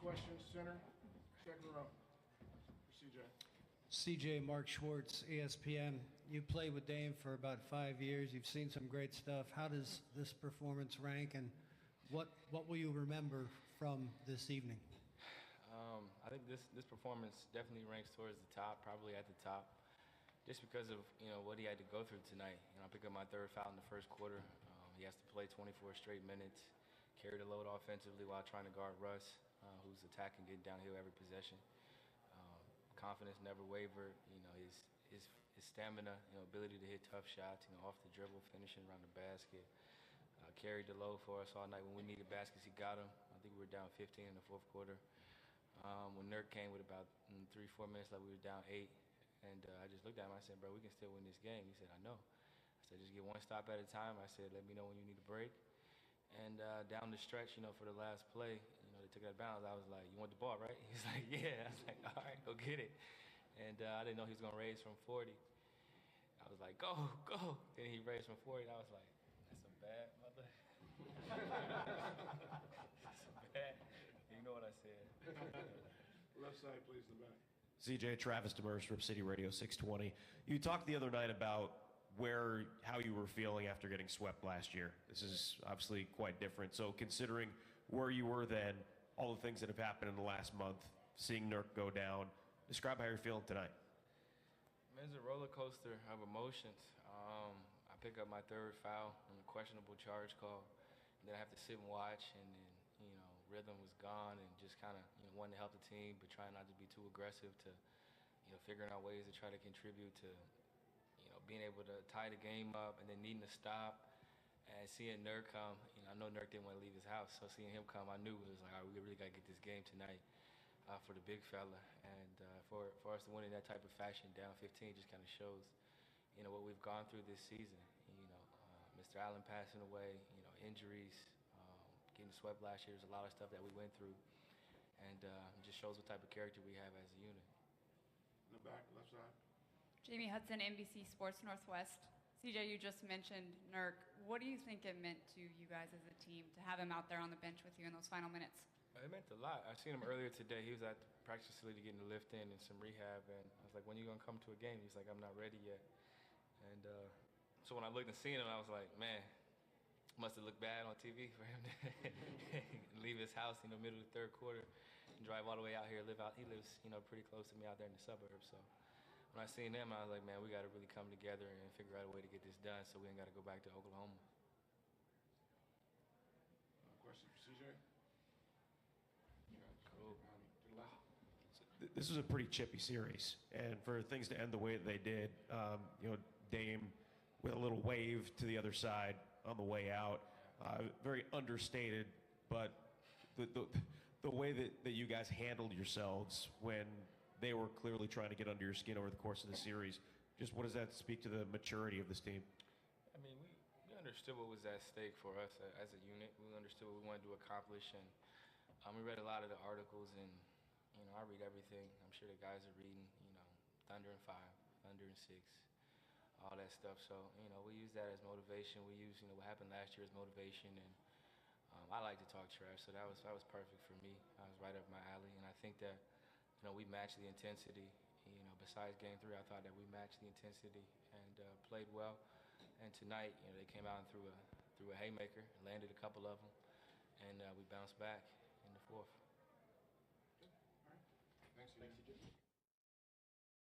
question, center, second row. For CJ. CJ, Mark Schwartz, ESPN. You played with Dame for about 5 years. You've seen some great stuff. How does this performance rank, and what will you remember from this evening? I think this performance definitely ranks towards the top, probably at the top, just because of what he had to go through tonight. I picked up my third foul in the first quarter. He has to play 24 straight minutes, carry the load offensively while trying to guard Russ, who's attacking, getting downhill every possession. Confidence never wavered. His stamina, ability to hit tough shots, off the dribble, finishing around the basket. Carried the load for us all night. When we needed baskets, he got them. I think we were down 15 in the fourth quarter. When Nurk came with about 3-4 minutes left, we were down 8. And I just looked at him. I said, bro, we can still win this game. He said, I know. I said, just get one stop at a time. I said, let me know when you need a break. And down the stretch, for the last play, they took it out of bounds. I was like, you want the ball, right? He's like, yeah. I was like, all right, go get it. And I didn't know he was going to raise from 40. I was like, go, go. Then he raised from 40. And I was like, that's a bad mother. That's a bad. You know what I said. Left side, please, in the back. CJ, Travis Demers, Rip City Radio 620. You talked the other night about how you were feeling after getting swept last year. This is obviously quite different. So considering where you were then, all the things that have happened in the last month, seeing Nurk go down, describe how you're feeling tonight. It's a roller coaster of emotions. I pick up my third foul on a questionable charge call, and then I have to sit and watch, and then rhythm was gone, and just kind of wanting to help the team, but trying not to be too aggressive, to figuring out ways to try to contribute to being able to tie the game up, and then needing to stop, and seeing Nurk come. I know Nurk didn't want to leave his house, so seeing him come, I knew it was like, all right, we really got to get this game tonight for the big fella, and for us to win in that type of fashion, down 15, just kind of shows what we've gone through this season. Mr. Allen passing away, injuries, getting swept last year. There's a lot of stuff that we went through, and it just shows what type of character we have as a unit. In the back, left side. Jamie Hudson, NBC Sports Northwest. CJ, you just mentioned Nurk. What do you think it meant to you guys as a team to have him out there on the bench with you in those final minutes? It meant a lot. I seen him earlier today. He was at the practice facility getting the lift in and some rehab, and I was like, when are you going to come to a game? He's like, I'm not ready yet. And so when I looked and seen him, I was like, man, must have looked bad on TV for him to leave his house in the middle of the third quarter and drive all the way out here. He lives pretty close to me out there in the suburbs. So when I seen him, I was like, man, we got to really come together and figure out a way to get this done so we ain't got to go back to Oklahoma. Question for CJ? Cool. This was a pretty chippy series, and for things to end the way that they did, Dame with a little wave to the other side on the way out, very understated, but the way that you guys handled yourselves when they were clearly trying to get under your skin over the course of the series, just what does that speak to the maturity of this team? I mean, we understood what was at stake for us as a unit. We understood what we wanted to accomplish, and we read a lot of the articles, and I read everything. I'm sure the guys are reading, Thunder in 5, Thunder in 6, all that stuff. So, we use that as motivation. We use, what happened last year as motivation, and I like to talk trash, so that was perfect for me. I was right up my alley, and I think that, we matched the intensity. Besides Game 3, I thought that we matched the intensity and played well. And tonight, they came out and threw a haymaker, landed a couple of them, and we bounced back in the fourth. All right. Thanks, CJ.